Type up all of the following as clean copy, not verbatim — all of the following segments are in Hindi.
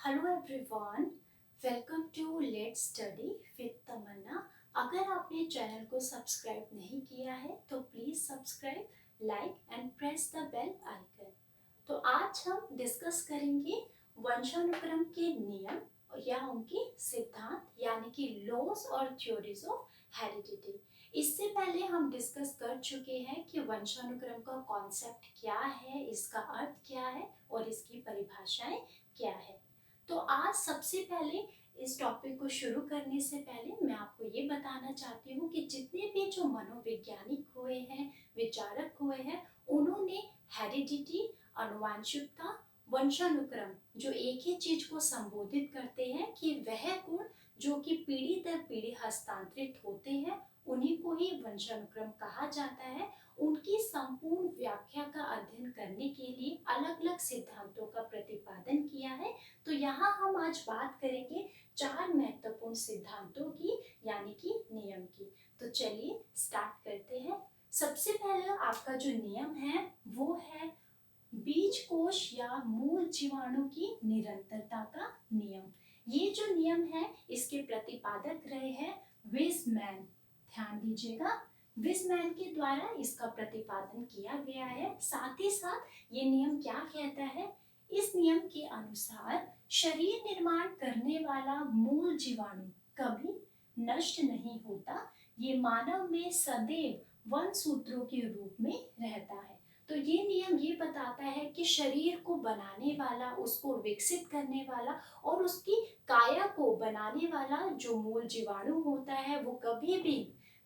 Hello everyone, welcome to let's study with Tamanna. अगर आपने चैनल को सब्सक्राइब नहीं किया है तो please subscribe, like and press the bell icon. तो आज हम डिस्कस करेंगे वंशानुक्रम के नियम या उनके सिद्धांत यानी कि लॉज और थ्योरीज ऑफ हेरिडिटी। इससे पहले हम डिस्कस कर चुके हैं कि वंशानुक्रम का कॉन्सेप्ट क्या है, इसका अर्थ क्या है और इसकी परिभाषाएं क्या है। तो आज सबसे पहले इस टॉपिक को शुरू करने से पहले मैं आपको ये बताना चाहती हूँ कि जितने भी जो मनोवैज्ञानिक हुए हैं, विचारक हुए हैं, उन्होंने हेरिडिटी, आनुवंशिकता, वंशानुक्रम जो एक ही चीज को संबोधित करते हैं कि वह गुण जो कि पीढ़ी दर पीढ़ी हस्तांतरित होते हैं उन्हीं को ही वंशानुक्रम कहा जाता है। उनकी संपूर्ण व्याख्या का अध्ययन करने के लिए अलग अलग सिद्धांतों का प्रतिपादन किया है। तो यहाँ हम आज बात करेंगे चार महत्वपूर्ण सिद्धांतों की यानी कि नियम की। तो चलिए स्टार्ट करते हैं। सबसे पहले आपका जो नियम है वो है बीज कोश या मूल जीवाणु की निरंतरता का नियम। ये जो नियम है इसके प्रतिपादक रहे हैं विजमैन। ध्यान दीजिएगा, विजमैन के द्वारा इसका प्रतिपादन किया गया है। साथ ही साथ ये नियम क्या कहता है, इस नियम के अनुसार शरीर निर्माण करने वाला मूल जीवाणु कभी नष्ट नहीं होता। ये मानव में सदैव वंशसूत्रों के रूप में रहता है। तो ये नियम ये बताता है कि शरीर को बनाने वाला, उसको विकसित करने वाला और उसकी काया को बनाने वाला जो मूल जीवाणु होता है वो कभी भी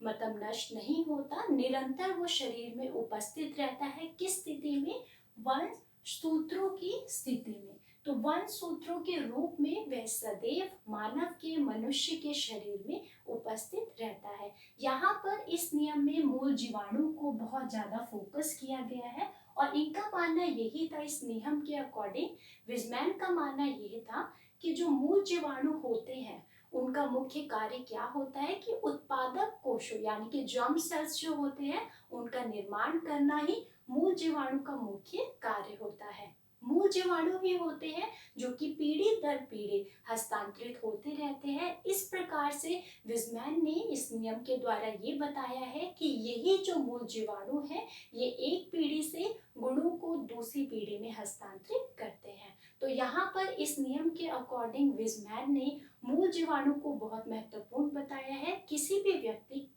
मतलब नष्ट नहीं होता, निरंतर वो शरीर में उपस्थित रहता है। किस स्थिति में? वंश सूत्रों की स्थिति में। तो वंश सूत्रों के रूप में वह सदैव मानव के, मनुष्य के शरीर में उपस्थित रहता है। यहाँ पर इस नियम में मूल जीवाणु को बहुत ज्यादा फोकस किया गया है और इनका मानना यही था, इस नियम के अकॉर्डिंग विजमैन का मानना यही था कि जो मूल जीवाणु होते हैं उनका मुख्य कार्य क्या होता है कि उत्पादक कोशों यानी कि जर्म सेल्स जो होते हैं उनका निर्माण करना ही मूल जीवाणु का मुख्य कार्य होता है। मूल जीवाणु ही होते हैं जो कि पीढ़ी दर पीढ़ी हस्तांतरित होते रहते हैं। इस प्रकार से विजमैन ने इस नियम के द्वारा ये बताया है कि यही जो मूल जीवाणु है ये एक पीढ़ी से गुणों को दूसरी पीढ़ी में हस्तांतरित करते हैं। तो यहाँ पर इस नियम के अकॉर्डिंग विजमैन ने मूल जीवाणु को बहुत महत्वपूर्ण बताया है। किसी भी व्यक्ति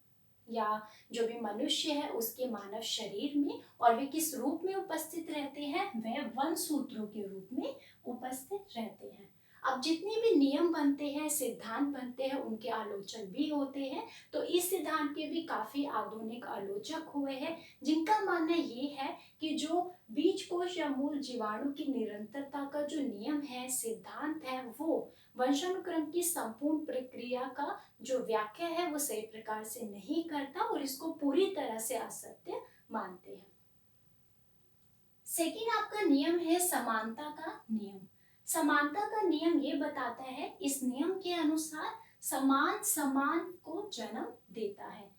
या जो भी मनुष्य है उसके मानव शरीर में और वे किस रूप में उपस्थित रहते हैं, वह वंशसूत्रों के रूप में उपस्थित रहते हैं। अब जितने भी नियम बनते हैं, सिद्धांत बनते हैं, उनके आलोचक भी होते हैं। तो इस सिद्धांत के भी काफी आधुनिक आलोचक हुए हैं जिनका मानना ये है कि जो बीज कोश या मूल जीवाणु की निरंतरता का जो नियम है, सिद्धांत है, वो वंशानुक्रम की संपूर्ण प्रक्रिया का जो व्याख्या है वो सही प्रकार से नहीं करता और इसको पूरी तरह से असत्य मानते हैं। सेकेंड आपका नियम है समानता का नियम। समानता का नियम ये बताता है, इस नियम के अनुसार समान समान को जन्म देता है।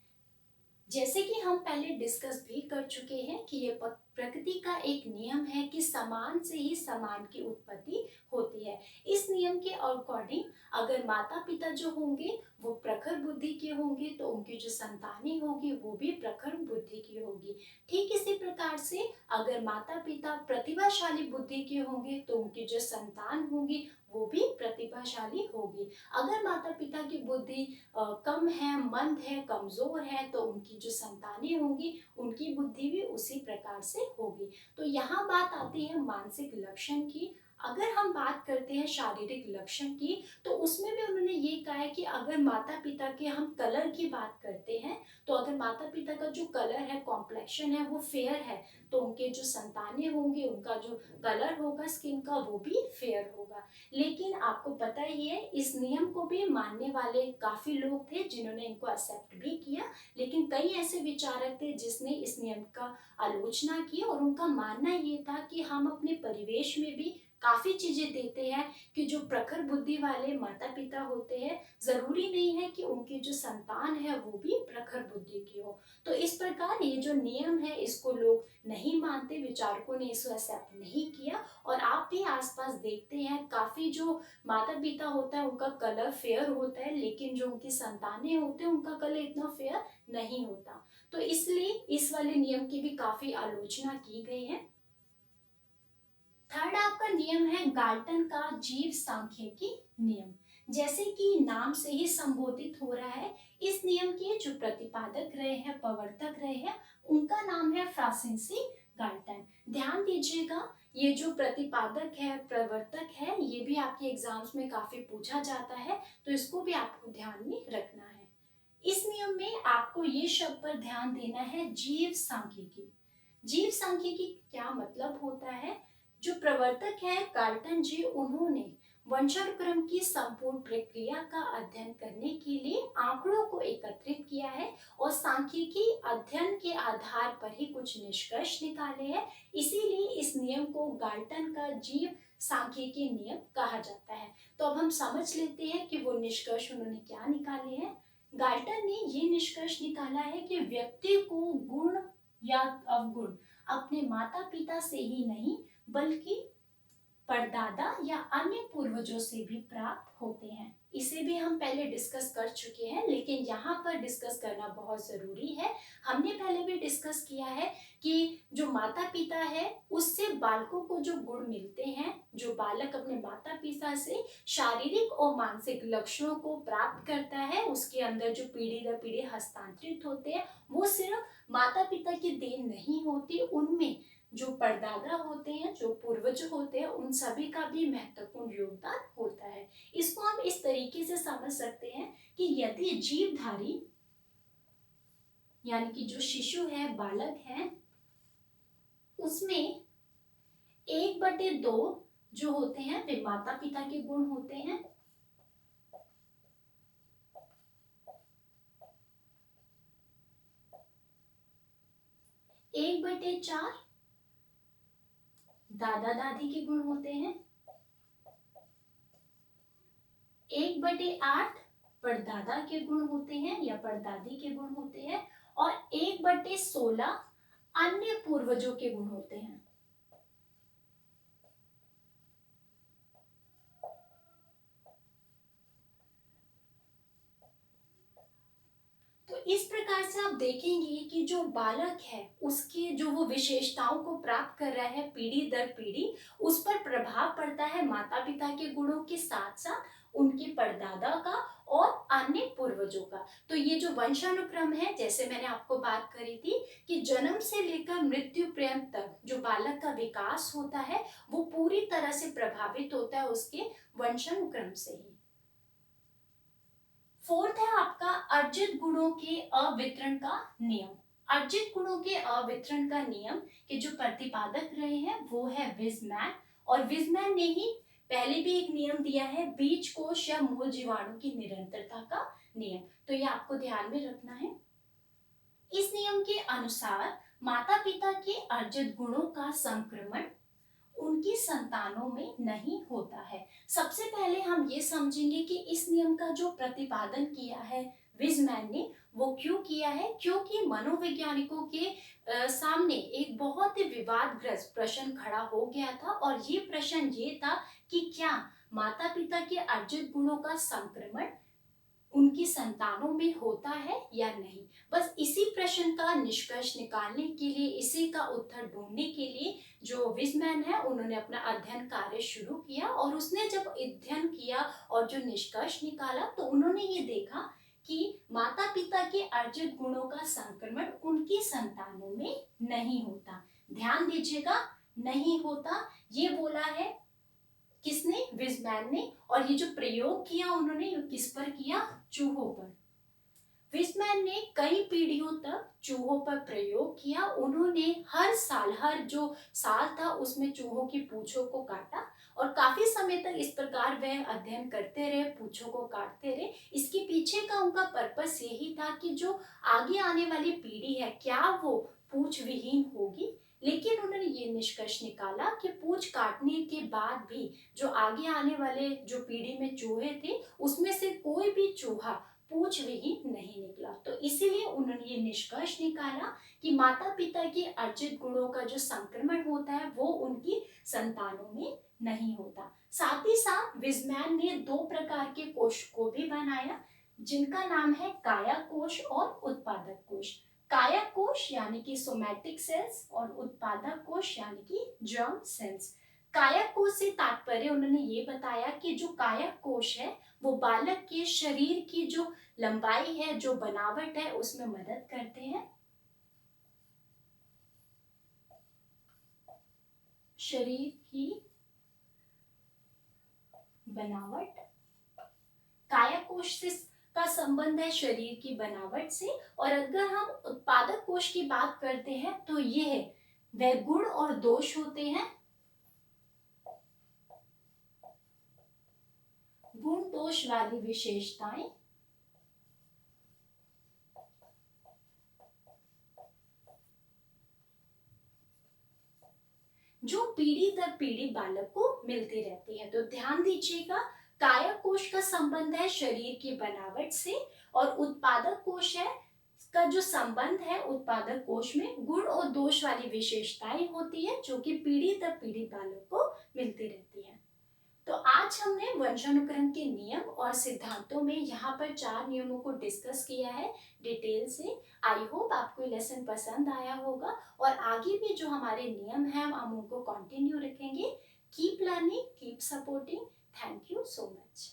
जैसे कि हम पहले डिस्कस भी कर चुके हैं कि ये प्रकृति का एक नियम है कि समान से ही समान की उत्पत्ति होती है। इस नियम के अकॉर्डिंग अगर माता पिता जो होंगे वो प्रखर बुद्धि के होंगे तो उनकी जो संतानें होगी वो भी प्रखर बुद्धि की होगी। ठीक इसी प्रकार से अगर माता पिता प्रतिभाशाली बुद्धि के होंगे तो उनकी जो संतान होगी वो भी प्रतिभाशाली होगी। अगर माता पिता की बुद्धि कम है, मंद है, कमजोर है तो उनकी जो संतानें होंगी उनकी बुद्धि भी उसी प्रकार से होगी। तो यहाँ बात आती है मानसिक लक्षण की। अगर हम बात करते हैं शारीरिक लक्षण की तो उसमें भी उन्होंने ये कहा है कि अगर माता पिता के हम कलर की बात करते हैं तो अगर माता पिता का जो कलर है, कॉम्प्लेक्शन है, वो फेयर है तो उनके जो संतानें होंगी उनका जो कलर होगा स्किन का वो भी फेयर होगा। लेकिन आपको पता ही है इस नियम को भी मानने वाले काफी लोग थे जिन्होंने इनको एक्सेप्ट भी किया, लेकिन कई ऐसे विचारक थे जिसने इस नियम का आलोचना की और उनका मानना ये था कि हम अपने परिवेश में भी काफ़ी चीज़ें देते हैं कि जो प्रखर बुद्धि वाले माता पिता होते हैं, ज़रूरी नहीं है कि उनकी जो संतान है वो भी प्रखर बुद्धि की हो। तो इस प्रकार ये जो नियम है इसको लोग नहीं मानते, विचारकों ने इसको एक्सेप्ट नहीं किया। और आप भी आसपास देखते हैं काफ़ी जो माता पिता होता है उनका कलर फेयर होता है, लेकिन जो उनकी संतानें होते हैं उनका कलर इतना फेयर नहीं होता। तो इसलिए इस वाले नियम की भी काफ़ी आलोचना की गई है। थर्ड आपका नियम है गाल्टन का जीव सांख्यिकी नियम। जैसे कि नाम से ही संबोधित हो रहा है, इस नियम के जो प्रतिपादक रहे हैं, प्रवर्तक रहे हैं, उनका नाम है फ्रांसीसी गाल्टन। ध्यान दीजिएगा, ये जो प्रतिपादक है, प्रवर्तक है, ये भी आपके एग्जाम्स में काफी पूछा जाता है, तो इसको भी आपको ध्यान में रखना है। इस नियम में आपको ये शब्द पर ध्यान देना है, जीव सांख्यिकी। जीव सांख्यिकी क्या मतलब होता है? जो प्रवर्तक है गाल्टन जी, उन्होंने वंशानुक्रम की संपूर्ण प्रक्रिया का अध्ययन करने के लिए आंकड़ों को एकत्रित किया है और सांख्यिकी अध्ययन के आधार पर ही कुछ निष्कर्ष निकाले हैं। इसीलिए इस नियम को गाल्टन का जीव सांख्यिकी नियम कहा जाता है। तो अब हम समझ लेते हैं कि वो निष्कर्ष उन्होंने क्या निकाले हैं। गाल्टन ने ये निष्कर्ष निकाला है कि व्यक्ति को गुण या अवगुण अपने माता पिता से ही नहीं बल्कि परदादा या अन्य पूर्वजों से भी प्राप्त होते हैं। इसे भी हम पहले डिस्कस कर चुके हैं, लेकिन यहाँ पर डिस्कस करना बहुत जरूरी है। हमने पहले भी डिस्कस किया है कि जो माता पिता है उससे बालकों को जो गुण मिलते हैं, जो बालक अपने माता पिता से शारीरिक और मानसिक लक्षणों को प्राप्त करता है, उसके अंदर जो पीढ़ी दर पीढ़ी हस्तांतरित होते हैं, वो सिर्फ माता पिता की देन नहीं होती, उनमें जो परदादा होते हैं, जो पूर्वज होते हैं, उन सभी का भी महत्वपूर्ण योगदान होता है। इसको हम इस तरीके से समझ सकते हैं कि यदि जीवधारी यानी कि जो शिशु है, बालक है, उसमें 1/2 जो होते हैं वे माता पिता के गुण होते हैं, 1/4 दादा दादी के गुण होते हैं, 1/8 परदादा के गुण होते हैं या परदादी के गुण होते हैं, और 1/16 अन्य पूर्वजों के गुण होते हैं। तो इस प्रकार से आप देखेंगे कि जो बालक है उसके जो वो विशेषताओं को प्राप्त कर रहा है पीढ़ी दर पीढ़ी, उस पर प्रभाव पड़ता है माता पिता के गुणों के साथ साथ उनके परदादा का और अन्य पूर्वजों का। तो ये जो वंशानुक्रम है, जैसे मैंने आपको बात करी थी कि जन्म से लेकर मृत्यु पर्यंत तक जो बालक का विकास होता है वो पूरी तरह से प्रभावित होता है उसके वंशानुक्रम से ही। फोर्थ है आपका अर्जित गुणों के अवितरण का नियम। अर्जित गुणों के अवितरण का नियम के जो प्रतिपादक रहे हैं वो है विजमैन, और विजमैन ने ही पहले भी एक नियम दिया है, बीज कोश या मूल जीवाणु की निरंतरता का नियम। तो ये आपको ध्यान में रखना है। इस नियम के अनुसार माता पिता के अर्जित गुणों का संक्रमण उनकी संतानों में नहीं होता है। सबसे पहले हम ये समझेंगे कि इस नियम का जो प्रतिपादन किया है विजमैन ने, वो क्यों किया है? क्योंकि मनोवैज्ञानिकों के सामने एक बहुत ही विवादग्रस्त प्रश्न खड़ा हो गया था, और ये प्रश्न ये था कि क्या माता पिता के अर्जित गुणों का संक्रमण उनकी संतानों में होता है या नहीं। बस इसी प्रश्न का निष्कर्ष निकालने के लिए, इसी का उत्तर ढूंढने के लिए जो विजमैन है उन्होंने अपना अध्ययन कार्य शुरू किया, और उसने जब अध्ययन किया और जो निष्कर्ष निकाला तो उन्होंने ये देखा कि माता पिता के अर्जित गुणों का संक्रमण उनकी संतानों में नहीं होता। ध्यान दीजिएगा, नहीं होता ये बोला है किसने? विजमैन ने। और ये जो प्रयोग किया उन्होंने किस पर किया? चूहों पर। विजमैन ने कई पीढ़ियों तक चूहों पर प्रयोग किया। उन्होंने हर साल, हर जो साल था उसमें चूहों की पूंछों को काटा, और काफी समय तक इस प्रकार वह अध्ययन करते रहे, पूंछों को काटते रहे। इसके पीछे का उनका पर्पस यही था कि जो आगे आने वाली पीढ़ी है क्या वो पूंछ विहीन होगी लेकिन उन्होंने ये निष्कर्ष निकाला कि पूंछ काटने के बाद भी जो आगे आने वाले जो पीढ़ी में चूहे थे उसमें से कोई भी चूहा पूंछ विहीन नहीं निकला। तो इसीलिए उन्होंने ये निष्कर्ष निकाला कि माता पिता के अर्जित गुणों का जो संक्रमण होता है वो उनकी संतानों में नहीं होता। साथ ही साथ विजमैन ने 2 प्रकार के कोश को भी बनाया जिनका नाम है काया कोश और उत्पादक कोश। काया कोश यानी कि सोमैटिक सेल्स और उत्पादक कोश यानी कि जर्म सेल्स। काया कोश से तात्पर्य उन्होंने ये बताया कि जो काया कोश है वो बालक के शरीर की जो लंबाई है, जो बनावट है, उसमें मदद करते हैं। शरीर की बनावट, काया कोश से का संबंध है शरीर की बनावट से। और अगर हम उत्पादक कोश की बात करते हैं तो ये है वह गुण और दोष होते हैं, गुण दोष वाली विशेषताएं जो पीढ़ी दर पीढ़ी बालक को मिलती रहती है। तो ध्यान दीजिएगा, काया कोश का संबंध है शरीर की बनावट से और उत्पादक कोश है का जो संबंध है उत्पादक कोश में गुण और दोष वाली विशेषताएं होती है जो कि पीढ़ी दर पीढ़ी बालक को मिलती रहती है। तो आज हमने वंशानुक्रम के नियम और सिद्धांतों में यहाँ पर 4 नियमों को डिस्कस किया है डिटेल से। आई होप आपको लेसन पसंद आया होगा और आगे भी जो हमारे नियम हैं हम उनको कंटिन्यू रखेंगे। Keep learning, keep supporting. Thank you so much.